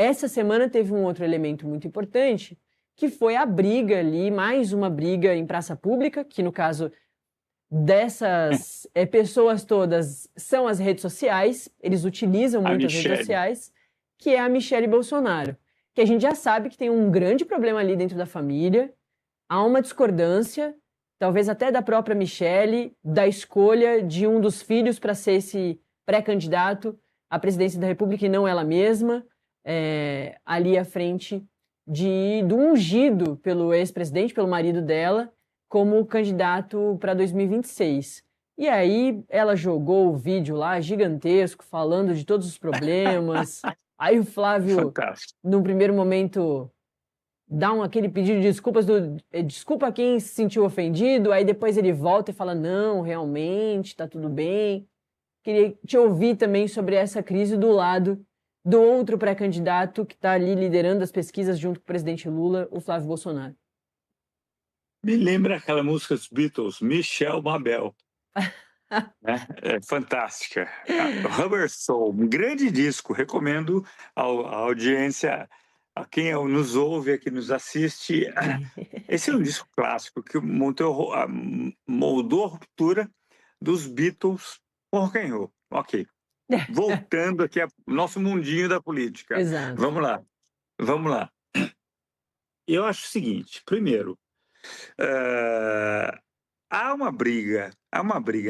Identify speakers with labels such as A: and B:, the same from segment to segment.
A: Essa semana teve um outro elemento muito importante, que foi a briga ali, mais uma briga em praça pública, que no caso dessas pessoas todas são as redes sociais, eles utilizam
B: A
A: muito as redes
B: Michelle.
A: sociais, que é a Michelle Bolsonaro, que a gente já sabe que tem um grande problema ali dentro da família, há uma discordância, talvez até da própria Michelle, da escolha de um dos filhos para ser esse pré-candidato à presidência da República e não ela mesma, ali à frente do ungido pelo ex-presidente, pelo marido dela, como candidato para 2026. E aí ela jogou o vídeo lá gigantesco, falando de todos os problemas. Aí o Flávio,
B: Fantástico.
A: num primeiro momento, dá aquele pedido de desculpas desculpa a quem se sentiu ofendido, aí depois ele volta e fala, não, realmente, tá tudo bem. Queria te ouvir também sobre essa crise do lado do outro pré-candidato que está ali liderando as pesquisas junto com o presidente Lula, o Flávio Bolsonaro.
B: Me lembra aquela música dos Beatles, Michelle Mabel. Né? É fantástica. Rubber Soul, um grande disco, recomendo à audiência, a quem nos ouve, a quem nos assiste. Esse é um disco clássico que moldou a ruptura dos Beatles com rock and roll. Ok. Voltando aqui ao nosso mundinho da política.
A: Exato.
B: Vamos lá. Vamos lá. Eu acho o seguinte, primeiro, há uma briga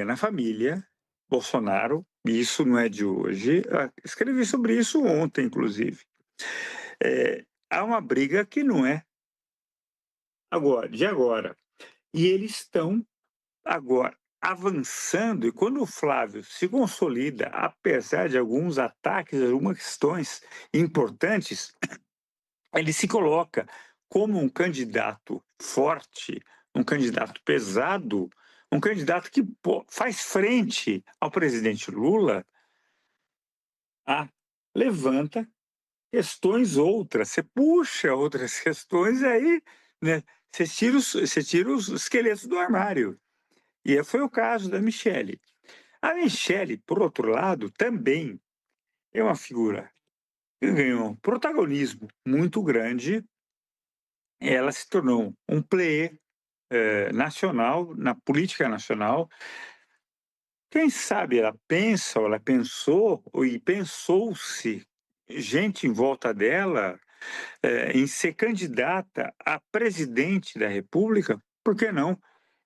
B: na família Bolsonaro, e isso não é de hoje, escrevi sobre isso ontem, inclusive. Há uma briga que não é de agora. E eles estão agora avançando, e quando o Flávio se consolida, apesar de alguns ataques, algumas questões importantes, ele se coloca como um candidato forte, um candidato pesado, um candidato que faz frente ao presidente Lula, levanta questões outras, você puxa outras questões e aí, né, você tira os esqueletos do armário. E foi o caso da Michelle. A Michelle, por outro lado, também é uma figura que ganhou um protagonismo muito grande. Ela se tornou um player nacional, na política nacional. Quem sabe ela pensa, ou ela pensou, e pensou-se gente em volta dela em ser candidata a presidente da República, por que não?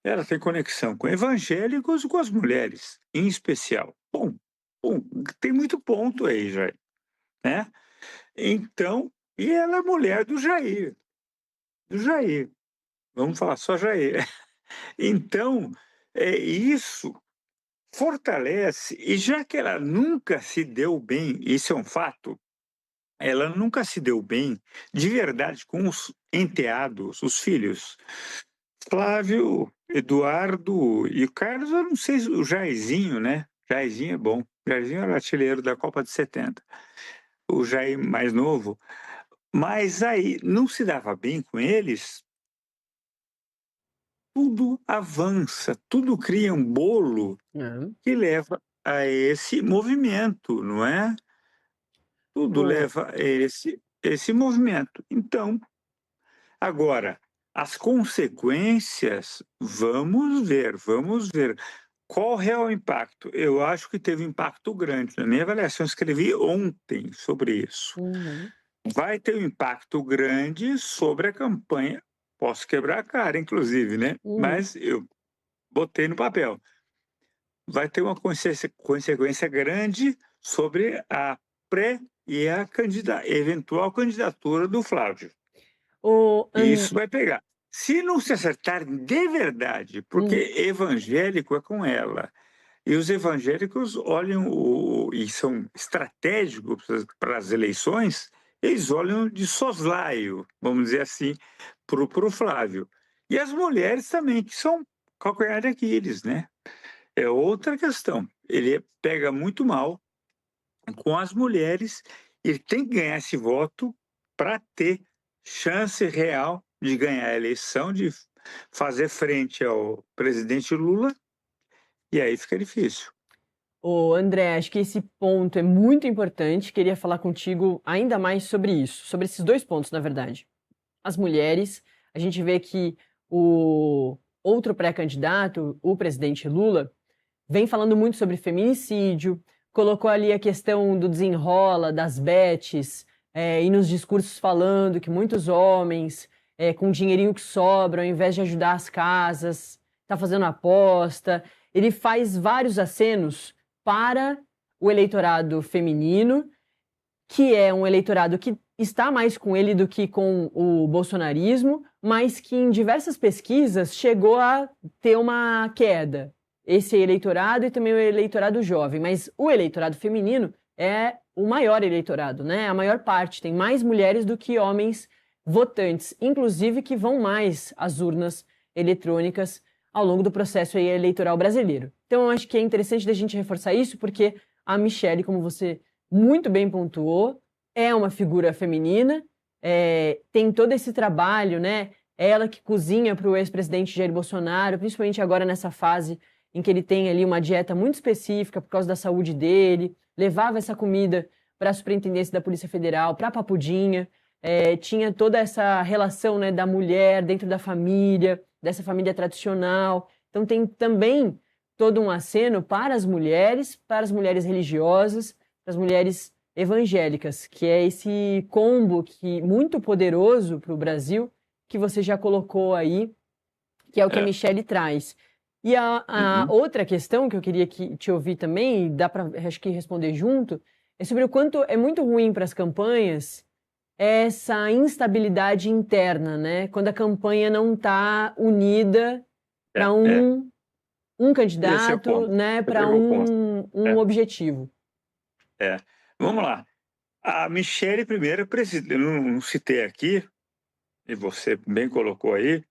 B: Ela tem conexão com evangélicos e com as mulheres, em especial. Bom, tem muito ponto aí, Jair, né? Então, e ela é mulher do Jair, vamos falar só Jair. Então, isso fortalece, e já que ela nunca se deu bem, isso é um fato, ela nunca se deu bem de verdade com os enteados, os filhos. Flávio, Eduardo e o Carlos, eu não sei, o Jairzinho, né? Jairzinho é bom. Jairzinho era artilheiro da Copa de 70. O Jair mais novo. Mas aí não se dava bem com eles, tudo avança, tudo cria um bolo que leva a esse movimento, não é? Tudo leva a esse movimento. Então, agora, as consequências, vamos ver. Qual é o impacto? Eu acho que teve impacto grande. Na minha avaliação, escrevi ontem sobre isso.
A: Uhum.
B: Vai ter um impacto grande sobre a campanha. Posso quebrar a cara, inclusive, né? Mas eu botei no papel. Vai ter uma consequência grande sobre a pré e a eventual candidatura do Flávio. E isso vai pegar. Se não se acertarem de verdade, porque evangélico é com ela, e os evangélicos olham e são estratégicos para as eleições, eles olham de soslaio, vamos dizer assim, para o Flávio. E as mulheres também, que são calcanhar de Aquiles, né? É outra questão. Ele pega muito mal com as mulheres, ele tem que ganhar esse voto para ter chance real de ganhar a eleição, de fazer frente ao presidente Lula, e aí fica difícil.
A: Ô, André, acho que esse ponto é muito importante. Queria falar contigo ainda mais sobre isso, sobre esses dois pontos, na verdade. As mulheres, a gente vê que o outro pré-candidato, o presidente Lula, vem falando muito sobre feminicídio, colocou ali a questão do desenrola, das bets, e nos discursos falando que muitos homens, com o dinheirinho que sobra, ao invés de ajudar as casas, tá fazendo aposta. Ele faz vários acenos para o eleitorado feminino, que é um eleitorado que está mais com ele do que com o bolsonarismo, mas que em diversas pesquisas chegou a ter uma queda. Esse eleitorado e também o eleitorado jovem, mas o eleitorado feminino é o maior eleitorado, né? A maior parte, tem mais mulheres do que homens votantes, inclusive que vão mais às urnas eletrônicas ao longo do processo eleitoral brasileiro. Então, eu acho que é interessante da gente reforçar isso, porque a Michelle, como você muito bem pontuou, é uma figura feminina, tem todo esse trabalho, né? Ela que cozinha para o ex-presidente Jair Bolsonaro, principalmente agora nessa fase em que ele tem ali uma dieta muito específica por causa da saúde dele, levava essa comida para a Superintendência da Polícia Federal, para a Papudinha, tinha toda essa relação, né, da mulher dentro da família, dessa família tradicional. Então tem também todo um aceno para as mulheres religiosas, para as mulheres evangélicas, que é esse combo que muito poderoso para o Brasil, que você já colocou aí, que é o que a
B: É.
A: Michelle traz. E a outra questão que eu queria te ouvir também, dá para acho que responder junto, é sobre o quanto é muito ruim para as campanhas essa instabilidade interna, né? Quando a campanha não está unida para
B: É.
A: um
B: Esse é o
A: candidato,
B: ponto.
A: né?
B: Você
A: Para
B: pegou o ponto.
A: um
B: É,
A: objetivo.
B: é. Vamos lá. A Michelle, primeiro, eu não citei aqui, e você bem colocou aí,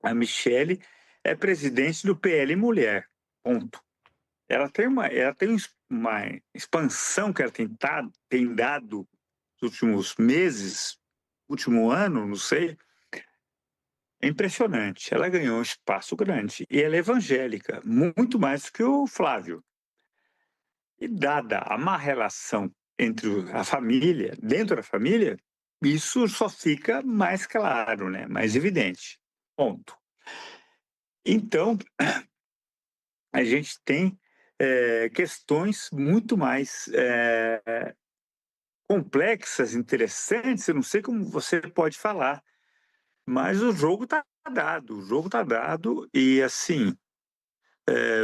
B: a Michelle é presidente do PL Mulher. Ponto. Ela tem uma expansão que ela tem dado nos últimos meses, último ano, não sei. É impressionante. Ela ganhou um espaço grande. E ela é evangélica, muito mais do que o Flávio. E dada a má relação entre a família, dentro da família, isso só fica mais claro, né? Mais evidente. Ponto. Então, a gente tem questões muito mais complexas, interessantes. Eu não sei como você pode falar, mas o jogo está dado. O jogo está dado e, assim,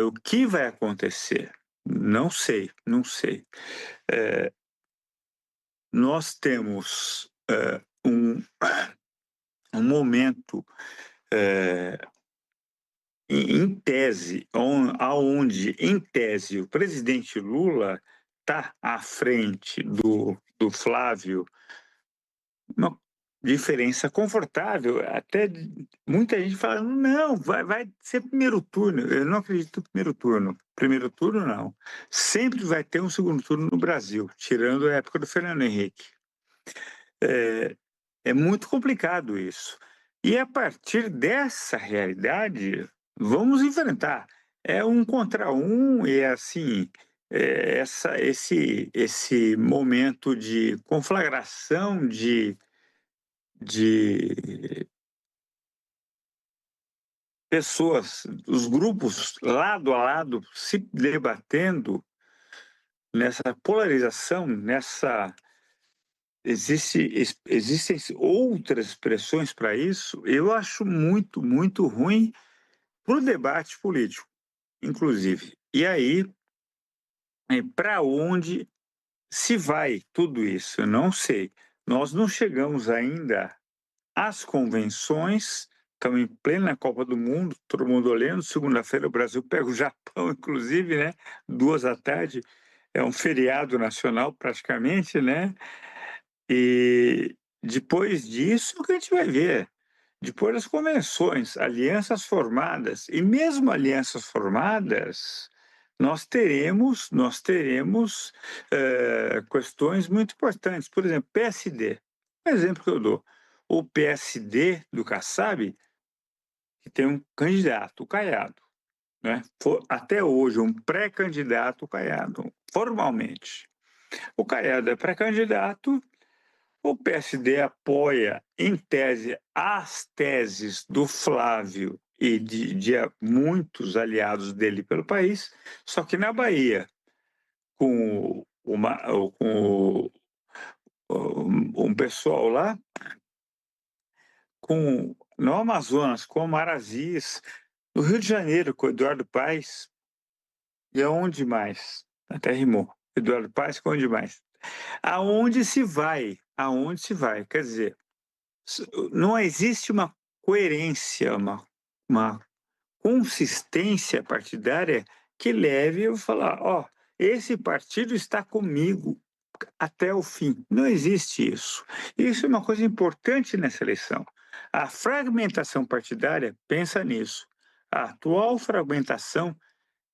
B: o que vai acontecer? Não sei, não sei. Nós temos um momento em tese, aonde em tese o presidente Lula está à frente do Flávio, uma diferença confortável. Até muita gente fala, não, vai ser primeiro turno. Eu não acredito no primeiro turno. Primeiro turno, não. Sempre vai ter um segundo turno no Brasil, tirando a época do Fernando Henrique. É muito complicado isso. E a partir dessa realidade, vamos enfrentar. É um contra um, e assim, esse momento de conflagração de pessoas, os grupos lado a lado se debatendo nessa polarização, existem outras expressões para isso. Eu acho muito, muito ruim para o debate político, inclusive. E aí, para onde se vai tudo isso? Eu não sei. Nós não chegamos ainda às convenções, estamos em plena Copa do Mundo, todo mundo olhando. Segunda-feira o Brasil pega o Japão, inclusive, né? 2 da tarde, é um feriado nacional praticamente, né? E depois disso, o que a gente vai ver? Depois das convenções, alianças formadas, e mesmo alianças formadas, nós teremos questões muito importantes. Por exemplo, PSD. Um exemplo que eu dou. O PSD do Kassab, que tem um candidato, o Caiado. né? Até hoje, um pré-candidato, o Caiado, formalmente. O Caiado é pré-candidato, o PSD apoia, em tese, as teses do Flávio e de muitos aliados dele pelo país, só que na Bahia, com, com um pessoal lá, no Amazonas, com o Marazias, no Rio de Janeiro, com o Eduardo Paes, e aonde mais? Até rimou. Eduardo Paes, com onde mais? Aonde se vai? Aonde se vai? Quer dizer, não existe uma coerência, uma consistência partidária que leve a falar, ó, esse partido está comigo até o fim. Não existe isso. Isso é uma coisa importante nessa eleição. A fragmentação partidária, pensa nisso. A atual fragmentação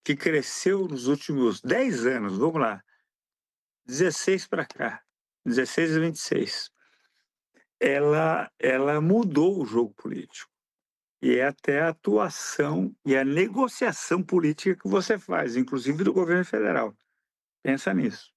B: que cresceu nos últimos 10 anos, vamos lá, 16 para cá, 16 a 26, ela mudou o jogo político. E é até a atuação e a negociação política que você faz, inclusive do governo federal. Pensa nisso.